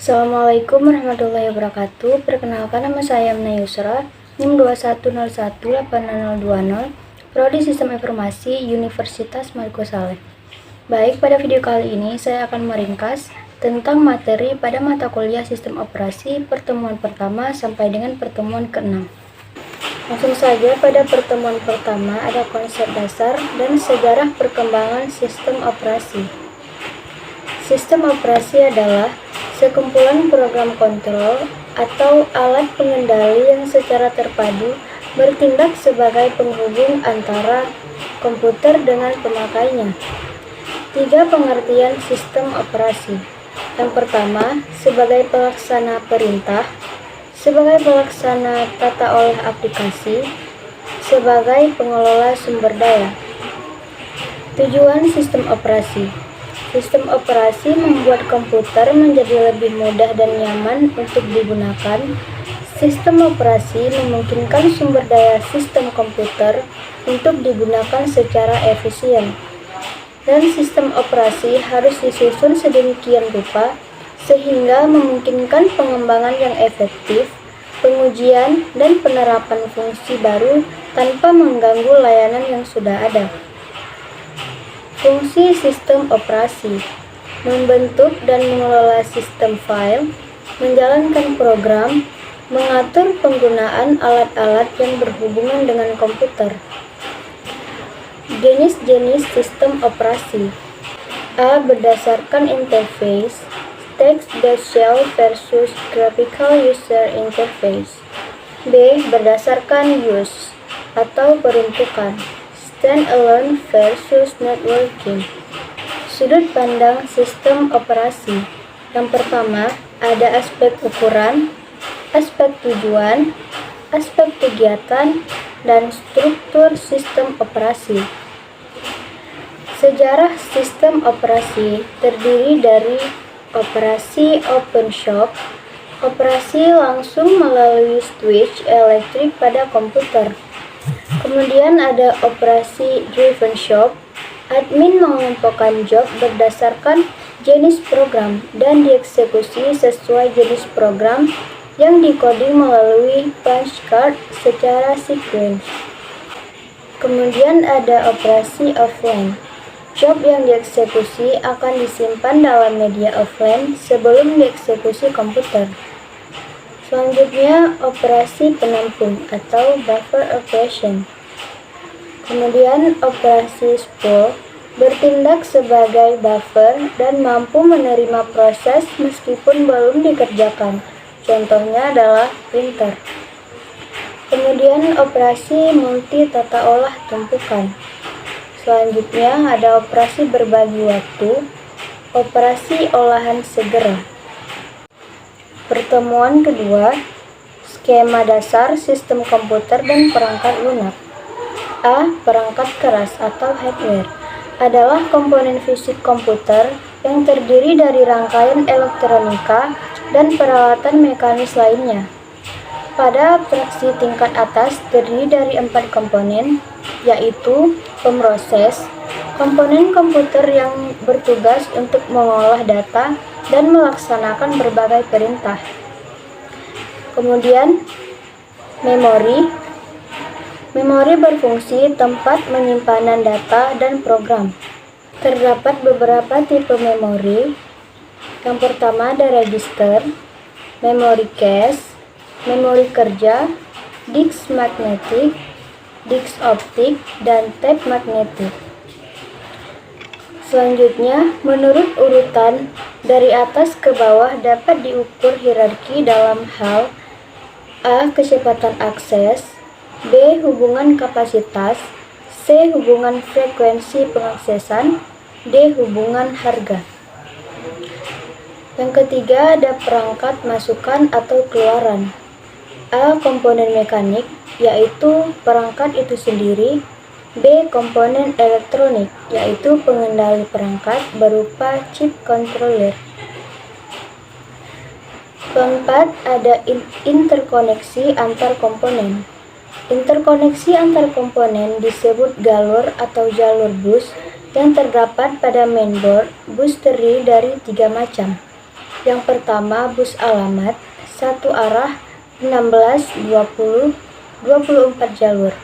Assalamualaikum warahmatullahi wabarakatuh. Perkenalkan, nama saya Amna Yusra, NIM 21018020, Prodi Sistem Informasi Universitas Margo Saleh. Baik, pada video kali ini saya akan meringkas tentang materi pada mata kuliah Sistem Operasi pertemuan pertama sampai dengan pertemuan ke-6. Langsung saja, pada pertemuan pertama ada konsep dasar dan sejarah perkembangan sistem operasi. Sistem operasi adalah sekumpulan program kontrol atau alat pengendali yang secara terpadu bertindak sebagai penghubung antara komputer dengan pemakainya. 3 pengertian sistem operasi. Yang pertama, sebagai pelaksana perintah, sebagai pelaksana tata olah aplikasi, sebagai pengelola sumber daya. Tujuan sistem operasi. Sistem operasi membuat komputer menjadi lebih mudah dan nyaman untuk digunakan. Sistem operasi memungkinkan sumber daya sistem komputer untuk digunakan secara efisien. Dan sistem operasi harus disusun sedemikian rupa sehingga memungkinkan pengembangan yang efektif, pengujian, dan penerapan fungsi baru tanpa mengganggu layanan yang sudah ada. Fungsi sistem operasi: membentuk dan mengelola sistem file, menjalankan program, mengatur penggunaan alat-alat yang berhubungan dengan komputer. Jenis-jenis sistem operasi: A. Berdasarkan interface, text-based shell versus graphical user interface. B. Berdasarkan use atau peruntukan, standalone versus networking. Sudut pandang sistem operasi. Yang pertama, ada aspek ukuran, aspek tujuan, aspek kegiatan, dan struktur sistem operasi. Sejarah sistem operasi terdiri dari operasi open shop, operasi langsung melalui switch elektrik pada komputer. Kemudian ada operasi driven shop, admin mengelompokkan job berdasarkan jenis program dan dieksekusi sesuai jenis program yang dikoding melalui punch card secara sequence. Kemudian ada operasi offline. Job yang dieksekusi akan disimpan dalam media offline sebelum dieksekusi komputer. Selanjutnya, operasi penampung atau buffer operation. Kemudian, operasi spool bertindak sebagai buffer dan mampu menerima proses meskipun belum dikerjakan. Contohnya adalah printer. Kemudian, operasi multi tata olah tumpukan. Selanjutnya, ada operasi berbagi waktu, operasi olahan segera. Pertemuan kedua, skema dasar sistem komputer dan perangkat lunak. A. Perangkat keras atau hardware adalah komponen fisik komputer yang terdiri dari rangkaian elektronika dan peralatan mekanis lainnya. Pada abstraksi tingkat atas terdiri dari 4 komponen, yaitu pemroses, komponen komputer yang bertugas untuk mengolah data dan melaksanakan berbagai perintah. Kemudian, memori. Memori berfungsi tempat penyimpanan data dan program. Terdapat beberapa tipe memori. Yang pertama ada register, memori cache, memori kerja, disk magnetik, disk optik, dan tape magnetik. Selanjutnya, menurut urutan dari atas ke bawah dapat diukur hierarki dalam hal A. Kecepatan akses, B. Hubungan kapasitas, C. Hubungan frekuensi pengaksesan, D. Hubungan harga. Yang ketiga ada perangkat masukan atau keluaran. A. Komponen mekanik, yaitu perangkat itu sendiri. B. Komponen elektronik, yaitu pengendali perangkat berupa chip controller. Keempat, ada interkoneksi antar komponen. Interkoneksi antar komponen disebut galur atau jalur bus yang terdapat pada mainboard. Bus terdiri dari 3 macam. Yang pertama, bus alamat, satu arah, 16, 20, 24 jalur.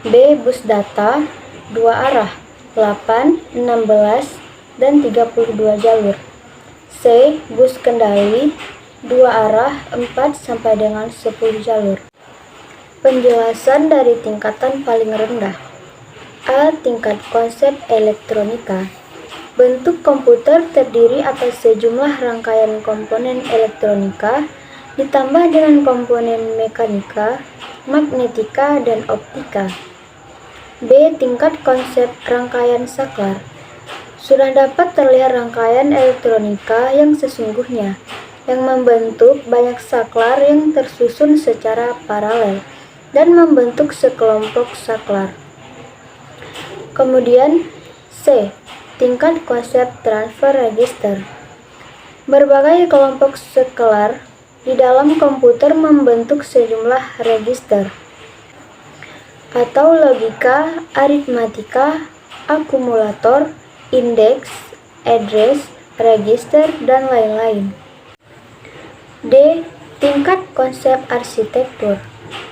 B. Bus data, dua arah, 8, 16, dan 32 jalur. C. Bus kendali, dua arah, 4 sampai dengan 10 jalur. Penjelasan dari tingkatan paling rendah. A. Tingkat konsep elektronika. Bentuk komputer terdiri atas sejumlah rangkaian komponen elektronika ditambah dengan komponen mekanika, magnetika, dan optika. B. Tingkat konsep rangkaian saklar. Sudah dapat terlihat rangkaian elektronika yang sesungguhnya, yang membentuk banyak saklar yang tersusun secara paralel dan membentuk sekelompok saklar. Kemudian C. Tingkat konsep transfer register. Berbagai kelompok saklar di dalam komputer membentuk sejumlah register atau logika, aritmatika, akumulator, indeks, address, register, dan lain-lain. D. Tingkat konsep arsitektur.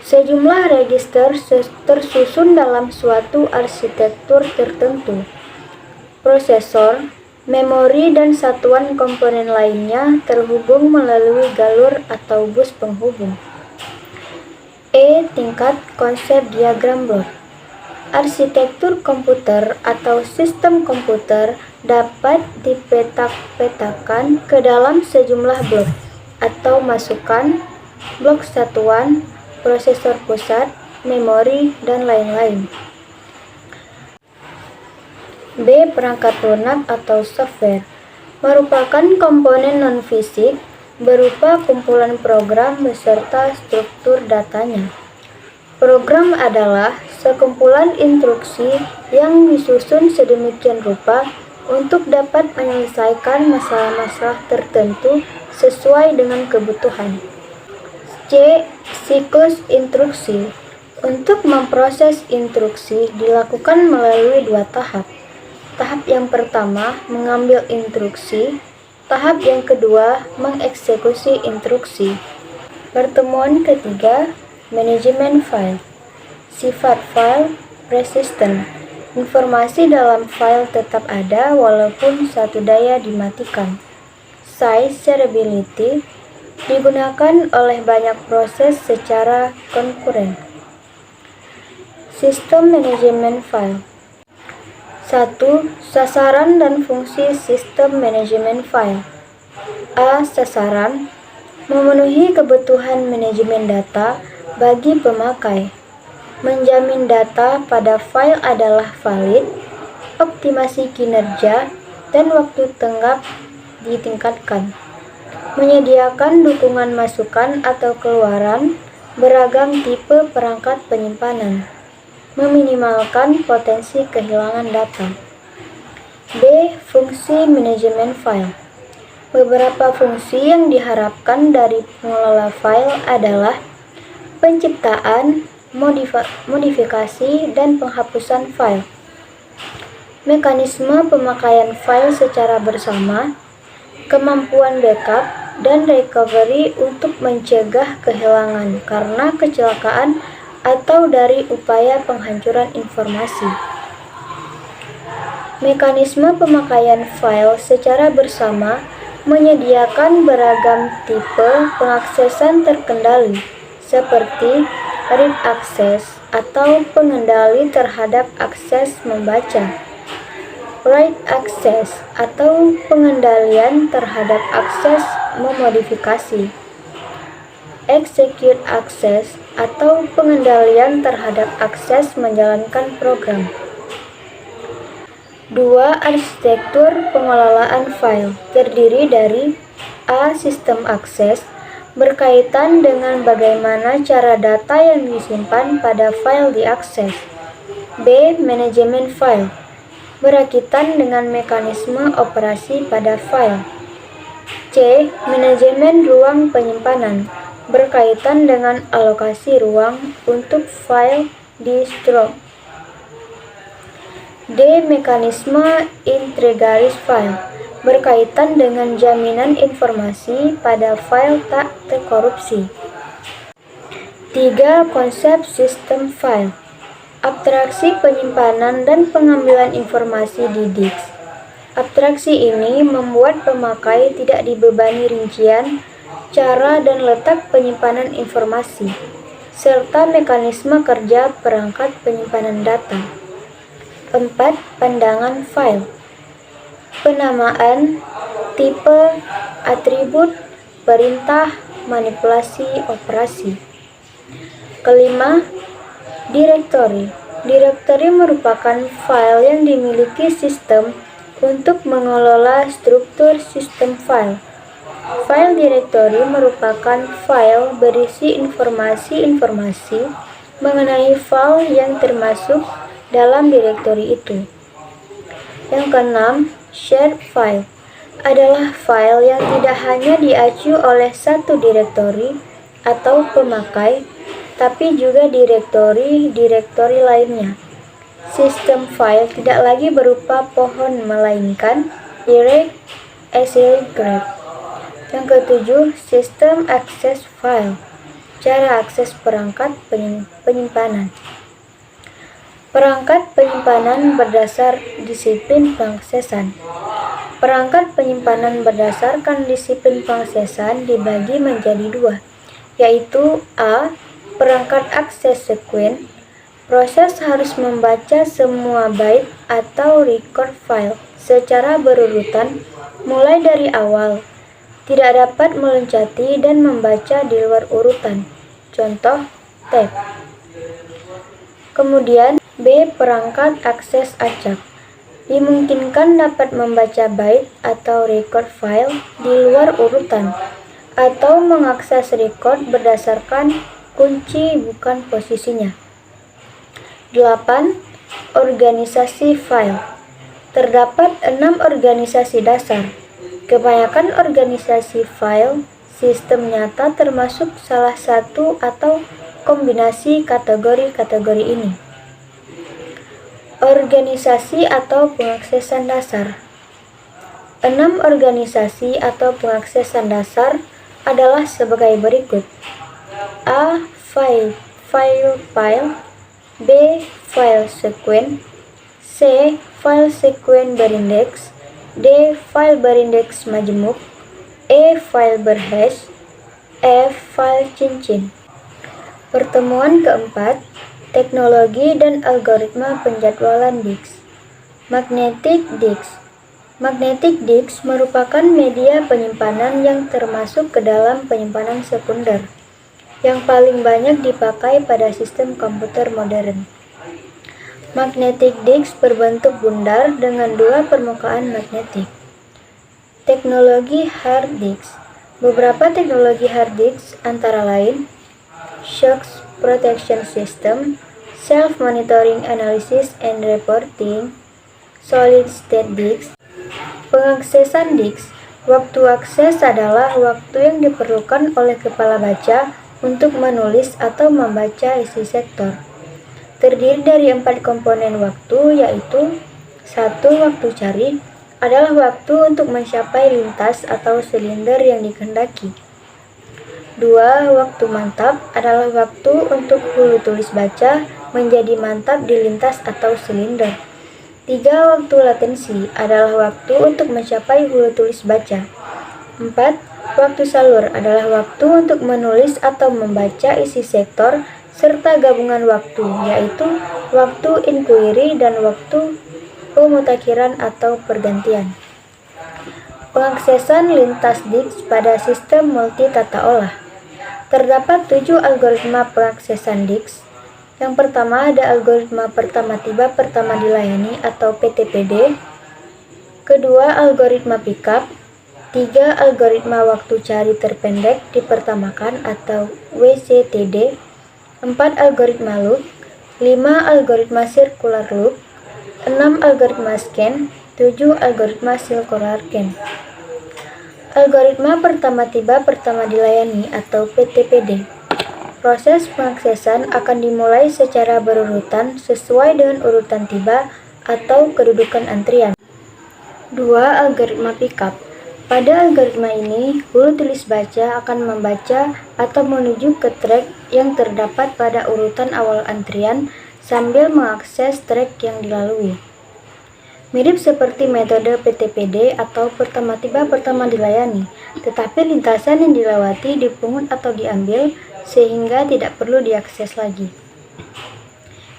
Sejumlah register tersusun dalam suatu arsitektur tertentu. Prosesor, memori, dan satuan komponen lainnya terhubung melalui galur atau bus penghubung. E. Tingkat konsep diagram blok. Arsitektur komputer atau sistem komputer dapat dipetak-petakan ke dalam sejumlah blok atau masukan, blok satuan, prosesor pusat, memori, dan lain-lain. B. Perangkat lunak atau software merupakan komponen non-fisik berupa kumpulan program beserta struktur datanya. Program adalah sekumpulan instruksi yang disusun sedemikian rupa untuk dapat menyelesaikan masalah-masalah tertentu sesuai dengan kebutuhan. C. Siklus instruksi. Untuk memproses instruksi dilakukan melalui dua tahap. Tahap yang pertama mengambil instruksi, tahap yang kedua mengeksekusi instruksi. Pertemuan ketiga, manajemen file. Sifat file persistent. Informasi dalam file tetap ada walaupun satu daya dimatikan. Size shareability digunakan oleh banyak proses secara konkuren. Sistem manajemen file. 1. Sasaran dan fungsi sistem manajemen file. A. Sasaran memenuhi kebutuhan manajemen data bagi pemakai, menjamin data pada file adalah valid, optimasi kinerja, dan waktu tanggap ditingkatkan, menyediakan dukungan masukan atau keluaran beragam tipe perangkat penyimpanan, meminimalkan potensi kehilangan data. B. Fungsi manajemen file. Beberapa fungsi yang diharapkan dari pengelola file adalah penciptaan, modifikasi, dan penghapusan file, mekanisme pemakaian file secara bersama, kemampuan backup dan recovery untuk mencegah kehilangan karena kecelakaan atau dari upaya penghancuran informasi. Mekanisme pemakaian file secara bersama menyediakan beragam tipe pengaksesan terkendali, seperti read access atau pengendali terhadap akses membaca, write access atau pengendalian terhadap akses memodifikasi, execute access atau pengendalian terhadap akses menjalankan program. 2. Arsitektur pengelolaan file terdiri dari A. Sistem akses berkaitan dengan bagaimana cara data yang disimpan pada file diakses. B. Manajemen file berkaitan dengan mekanisme operasi pada file. C. Manajemen ruang penyimpanan berkaitan dengan alokasi ruang untuk file di strom. D. Mekanisme integralis file berkaitan dengan jaminan informasi pada file tak terkorupsi. 3. Konsep sistem file. Abstraksi penyimpanan dan pengambilan informasi di disk. Abstraksi ini membuat pemakai tidak dibebani rincian, cara dan letak penyimpanan informasi, serta mekanisme kerja perangkat penyimpanan data. 4. Pandangan file. Penamaan, tipe, atribut, perintah, manipulasi, operasi. Kelima, direktori. Direktori merupakan file yang dimiliki sistem untuk mengelola struktur sistem file. File direktori merupakan file berisi informasi-informasi mengenai file yang termasuk dalam direktori itu. Yang keenam, shared file adalah file yang tidak hanya diacu oleh satu direktori atau pemakai, tapi juga direktori-direktori lainnya. Sistem file tidak lagi berupa pohon, melainkan direct acyclic graph. Yang ketujuh, sistem akses file. Cara akses perangkat penyimpanan. Perangkat penyimpanan berdasar disiplin pengaksesan. Perangkat penyimpanan berdasarkan disiplin pengaksesan dibagi menjadi dua, yaitu A. Perangkat akses sekuen. Proses harus membaca semua byte atau record file secara berurutan mulai dari awal. Tidak dapat meloncati dan membaca di luar urutan. Contoh, tab. Kemudian B. Perangkat akses acak. Dimungkinkan dapat membaca byte atau record file di luar urutan, atau mengakses record berdasarkan kunci bukan posisinya. 8. Organisasi file. Terdapat 6 organisasi dasar. Kebanyakan organisasi file sistem nyata termasuk salah satu atau kombinasi kategori-kategori ini. Organisasi atau pengaksesan dasar. 6 organisasi atau pengaksesan dasar adalah sebagai berikut. A. File. B. File sequence. C. File sequence berindeks. D. File berindeks majemuk. E. File berhash. F. File cincin. Pertemuan keempat, teknologi dan algoritma penjadwalan disk. Magnetic disk. Magnetic disk merupakan media penyimpanan yang termasuk ke dalam penyimpanan sekunder, yang paling banyak dipakai pada sistem komputer modern. Magnetic disk berbentuk bundar dengan dua permukaan magnetik. Teknologi hard disk. Beberapa teknologi hard disk antara lain shock protection system, self-monitoring analysis and reporting, solid state disk. Pengaksesan disk. Waktu akses adalah waktu yang diperlukan oleh kepala baca untuk menulis atau membaca isi sektor. Terdiri dari 4 komponen waktu, yaitu 1. Waktu cari adalah waktu untuk mencapai lintas atau silinder yang dikehendaki. 2. Waktu mantap adalah waktu untuk hulu tulis baca menjadi mantap di lintas atau silinder. 3. Waktu latensi adalah waktu untuk mencapai hulu tulis baca. 4. Waktu salur adalah waktu untuk menulis atau membaca isi sektor serta gabungan waktu, yaitu waktu inquiry dan waktu pemutakhiran atau pergantian. Pengaksesan lintas disk pada sistem multi tata olah. Terdapat 7 algoritma pengaksesan disk. Yang pertama ada algoritma pertama tiba pertama dilayani atau PTPD. Kedua, algoritma pickup. 3. Algoritma waktu cari terpendek dipertamakan atau WCTD. 4. Algoritma loop. 5. Algoritma circular loop. 6. Algoritma scan. 7. Algoritma circular can. Algoritma pertama tiba pertama dilayani atau PTPD. Proses pengaksesan akan dimulai secara berurutan sesuai dengan urutan tiba atau kedudukan antrian. 2. Algoritma pickup. Pada algoritma ini, hulu tulis baca akan membaca atau menuju ke track yang terdapat pada urutan awal antrian sambil mengakses track yang dilalui. Mirip seperti metode PTPD atau pertama tiba pertama dilayani, tetapi lintasan yang dilewati dipungut atau diambil sehingga tidak perlu diakses lagi.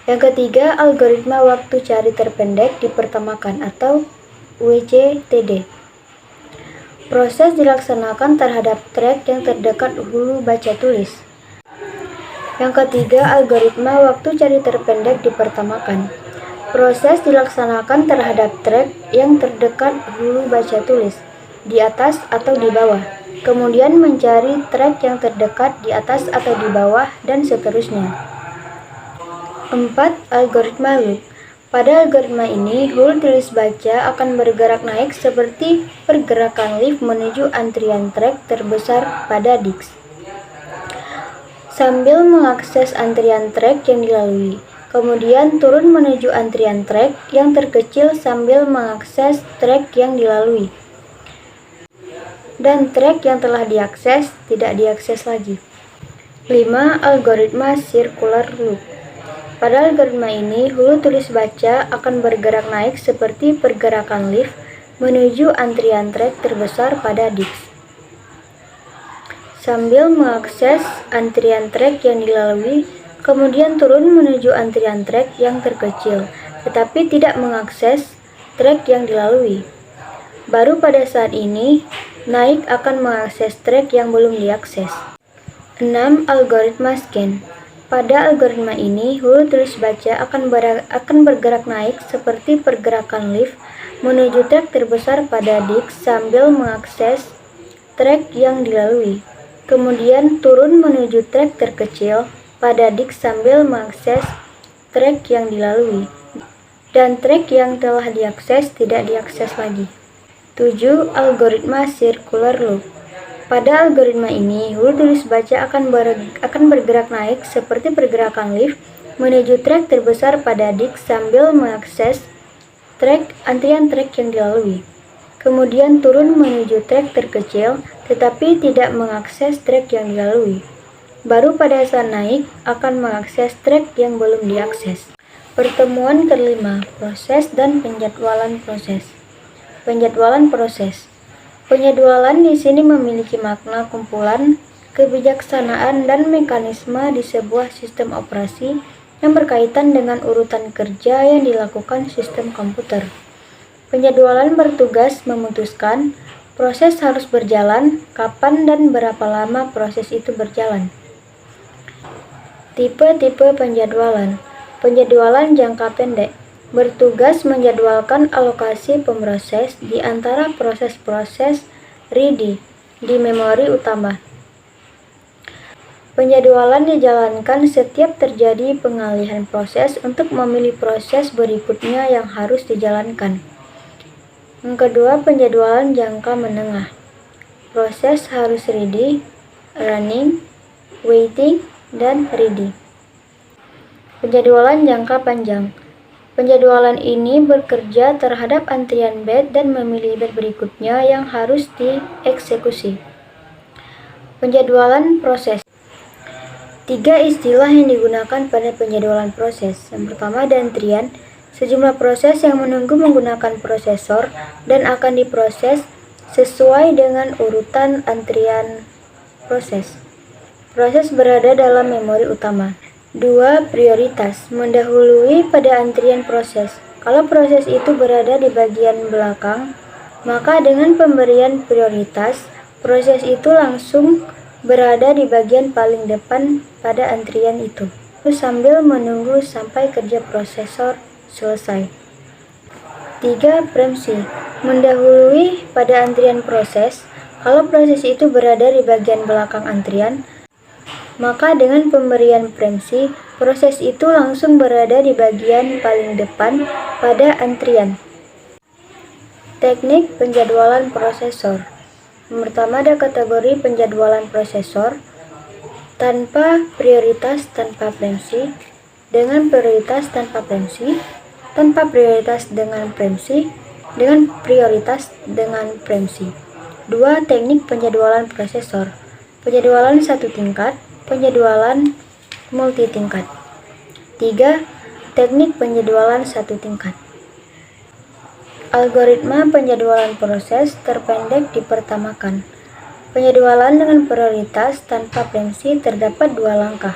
Yang ketiga, algoritma waktu cari terpendek dipertamakan atau WCTD. Proses dilaksanakan terhadap track yang terdekat hulu baca tulis. Yang ketiga, algoritma waktu cari terpendek dipertamakan. Proses dilaksanakan terhadap track yang terdekat hulu baca tulis, di atas atau di bawah. Kemudian mencari track yang terdekat di atas atau di bawah, dan seterusnya. 4. Algoritma loop. Pada algoritma ini, hulu tulis baca akan bergerak naik seperti pergerakan lift menuju antrian track terbesar pada disk, sambil mengakses antrian track yang dilalui. Kemudian turun menuju antrian track yang terkecil sambil mengakses track yang dilalui. Dan track yang telah diakses tidak diakses lagi. 5. Algoritma circular loop. Pada algoritma ini, hulu tulis baca akan bergerak naik seperti pergerakan lift menuju antrian track terbesar pada disk, sambil mengakses antrian track yang dilalui, kemudian turun menuju antrian track yang terkecil, tetapi tidak mengakses track yang dilalui. Baru pada saat ini, naik akan mengakses track yang belum diakses. 6. Algoritma scan. Pada algoritma ini, hulu tulis baca akan bergerak naik seperti pergerakan lift menuju track terbesar pada disk sambil mengakses track yang dilalui. Kemudian turun menuju track terkecil pada disk sambil mengakses track yang dilalui. Dan track yang telah diakses tidak diakses lagi. 7. Algoritma circular loop. Pada algoritma ini, hulu tulis baca akan bergerak naik seperti pergerakan lift menuju track terbesar pada disk sambil mengakses antrian track yang dilalui. Kemudian turun menuju track terkecil, tetapi tidak mengakses track yang dilalui. Baru pada saat naik, akan mengakses track yang belum diakses. Pertemuan kelima, proses dan penjadwalan proses. Penjadwalan proses. Penjadwalan di sini memiliki makna kumpulan, kebijaksanaan, dan mekanisme di sebuah sistem operasi yang berkaitan dengan urutan kerja yang dilakukan sistem komputer. Penjadwalan bertugas memutuskan proses harus berjalan, kapan dan berapa lama proses itu berjalan. Tipe-tipe penjadwalan. Penjadwalan jangka pendek bertugas menjadwalkan alokasi pemroses di antara proses-proses ready di memori utama. Penjadwalan dijalankan setiap terjadi pengalihan proses untuk memilih proses berikutnya yang harus dijalankan. Yang kedua, penjadwalan jangka menengah. Proses harus ready, running, waiting, dan ready. Penjadwalan jangka panjang. Penjadwalan ini bekerja terhadap antrian batch dan memilih batch berikutnya yang harus dieksekusi. Penjadwalan proses. 3 istilah yang digunakan pada penjadwalan proses. Yang pertama ada antrian, sejumlah proses yang menunggu menggunakan prosesor dan akan diproses sesuai dengan urutan antrian proses. Proses berada dalam memori utama. 2. Prioritas, mendahului pada antrian proses. Kalau proses itu berada di bagian belakang, maka dengan pemberian prioritas, proses itu langsung berada di bagian paling depan pada antrian itu, sambil menunggu sampai kerja prosesor selesai. 3. Preempsi, mendahului pada antrian proses. Kalau proses itu berada di bagian belakang antrian, maka dengan pemberian preempsi, proses itu langsung berada di bagian paling depan pada antrian. Teknik penjadwalan prosesor. Yang pertama ada kategori penjadwalan prosesor, tanpa prioritas tanpa preempsi, dengan prioritas tanpa preempsi, tanpa prioritas dengan preempsi, dengan prioritas dengan preemsi. 2. Teknik penjadwalan prosesor. Penjadwalan satu tingkat, penjadwalan multi tingkat. 3. Teknik penjadwalan satu tingkat. Algoritma penjadwalan proses terpendek dipertamakan. Penjadwalan dengan prioritas tanpa preemsi terdapat dua langkah.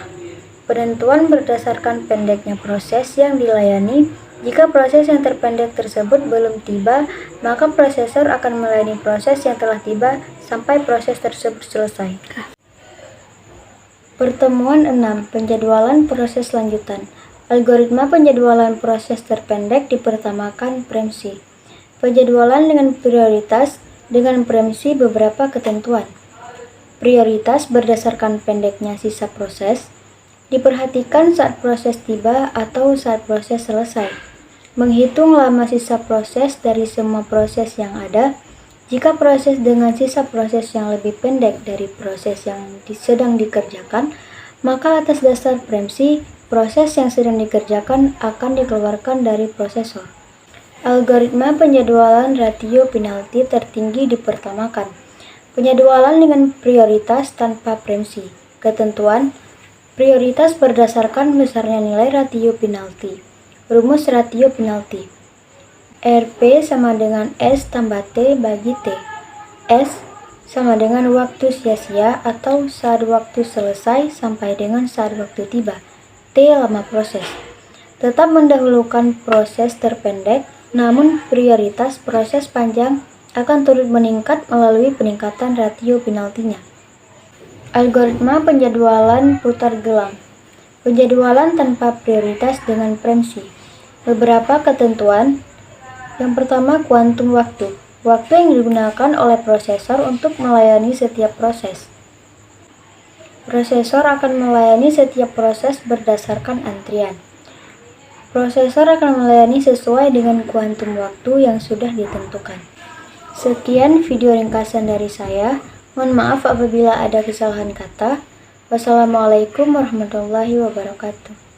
Penentuan berdasarkan pendeknya proses yang dilayani. Jika proses yang terpendek tersebut belum tiba, maka prosesor akan melayani proses yang telah tiba sampai proses tersebut selesai. Pertemuan 6. Penjadwalan proses lanjutan. Algoritma penjadwalan proses terpendek dipertamakan preemsi. Penjadwalan dengan prioritas dengan preemsi beberapa ketentuan. Prioritas berdasarkan pendeknya sisa proses. Diperhatikan saat proses tiba atau saat proses selesai. Menghitung lama sisa proses dari semua proses yang ada. Jika proses dengan sisa proses yang lebih pendek dari proses yang sedang dikerjakan, maka atas dasar preemsi, proses yang sedang dikerjakan akan dikeluarkan dari prosesor. Algoritma penjadwalan ratio penalti tertinggi dipertamakan. Penjadwalan dengan prioritas tanpa preemsi. Ketentuan prioritas berdasarkan besarnya nilai ratio penalti. Rumus ratio penalti. RP sama dengan S tambah T bagi T. S sama dengan waktu sia-sia atau saat waktu selesai sampai dengan saat waktu tiba. T lama proses. Tetap mendahulukan proses terpendek, namun prioritas proses panjang akan turut meningkat melalui peningkatan ratio penaltinya. Algoritma penjadwalan putar gelang. Penjadwalan tanpa prioritas dengan preemsi. Beberapa ketentuan. Yang pertama, kuantum waktu. Waktu yang digunakan oleh prosesor untuk melayani setiap proses. Prosesor akan melayani setiap proses berdasarkan antrian. Prosesor akan melayani sesuai dengan kuantum waktu yang sudah ditentukan. Sekian video ringkasan dari saya. Mohon maaf apabila ada kesalahan kata. Wassalamualaikum warahmatullahi wabarakatuh.